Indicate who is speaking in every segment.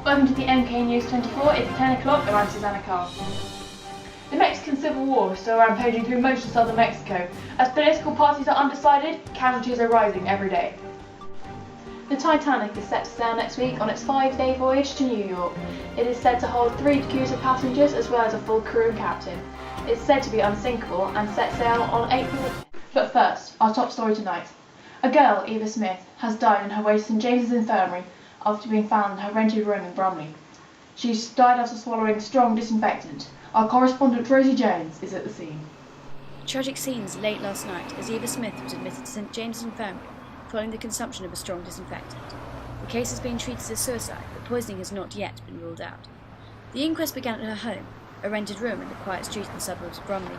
Speaker 1: Welcome to the MK News 24, it's 10 o'clock and I'm Susanna Carr. The Mexican Civil War is still rampaging through most of southern Mexico. As political parties are undecided, casualties are rising every day. The Titanic is set to sail next week on its 5-day voyage to New York. It is said to hold 3 crews of passengers as well as a full crew and captain. It's said to be unsinkable and set sail on April 5th. But first, our top story tonight. A girl, Eva Smith, has died on her way to St James's Infirmary after being found in her rented room in Bromley. She's died after swallowing strong disinfectant. Our correspondent Rosie Jones is at the scene.
Speaker 2: Tragic scenes late last night as Eva Smith was admitted to St James's Infirmary following the consumption of a strong disinfectant. The case is being treated as suicide, but poisoning has not yet been ruled out. The inquest began at her home, a rented room in the quiet street in the suburbs of Bromley.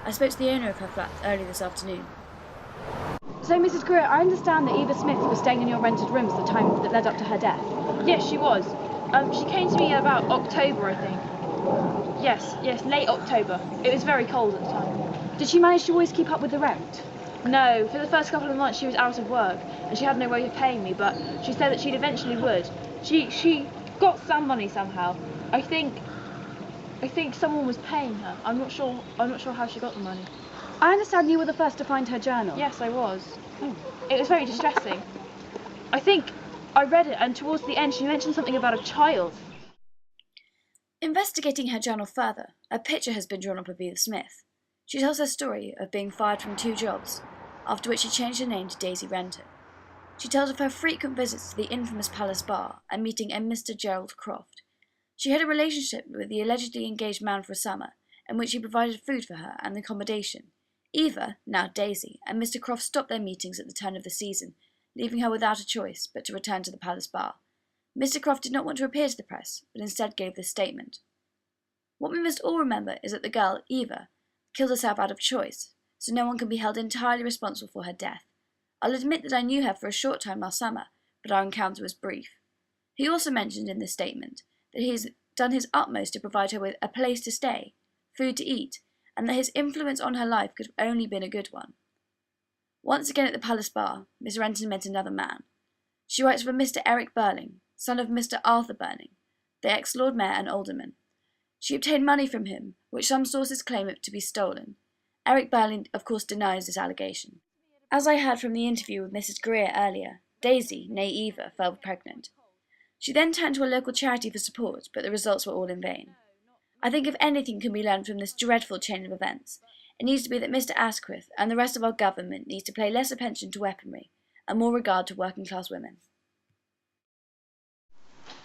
Speaker 2: I spoke to the owner of her flat early this afternoon.
Speaker 3: So, Mrs. Greer, I understand that Eva Smith was staying in your rented rooms the time that led up to her death.
Speaker 1: Yes, she was. She came to me about October, I think. Yes, late October. It was very cold at the time.
Speaker 3: Did she manage to always keep up with the rent?
Speaker 1: No, for the first couple of months she was out of work and she had no way of paying me, but she said that she'd eventually would. She got some money somehow. I think someone was paying her. I'm not sure how she got the money.
Speaker 3: I understand you were the first to find her journal.
Speaker 1: Yes, I was. It was very distressing. I think I read it, and towards the end she mentioned something about a child.
Speaker 2: Investigating her journal further, a picture has been drawn up of Eva Smith. She tells her story of being fired from 2 jobs, after which she changed her name to Daisy Renton. She tells of her frequent visits to the infamous Palace Bar and meeting a Mr. Gerald Croft. She had a relationship with the allegedly engaged man for a summer, in which he provided food for her and accommodation. Eva, now Daisy, and Mr. Croft stopped their meetings at the turn of the season, leaving her without a choice but to return to the Palace Bar. Mr. Croft did not want to appear to the press, but instead gave this statement. What we must all remember is that the girl, Eva, killed herself out of choice, so no one can be held entirely responsible for her death. I'll admit that I knew her for a short time last summer, but our encounter was brief. He also mentioned in this statement that he has done his utmost to provide her with a place to stay, food to eat, and that his influence on her life could have only been a good one. Once again at the Palace Bar, Miss Renton met another man. She writes for Mr. Eric Burling, son of Mr. Arthur Burling, the ex-Lord Mayor and Alderman. She obtained money from him, which some sources claim it to be stolen. Eric Burling, of course, denies this allegation. As I heard from the interview with Mrs. Greer earlier, Daisy, née Eva, fell pregnant. She then turned to a local charity for support, but the results were all in vain. I think if anything can be learned from this dreadful chain of events, it needs to be that Mr. Asquith and the rest of our government needs to pay less attention to weaponry and more regard to working class women.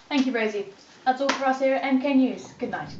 Speaker 1: Thank you, Rosie. That's all for us here at MK News. Good night.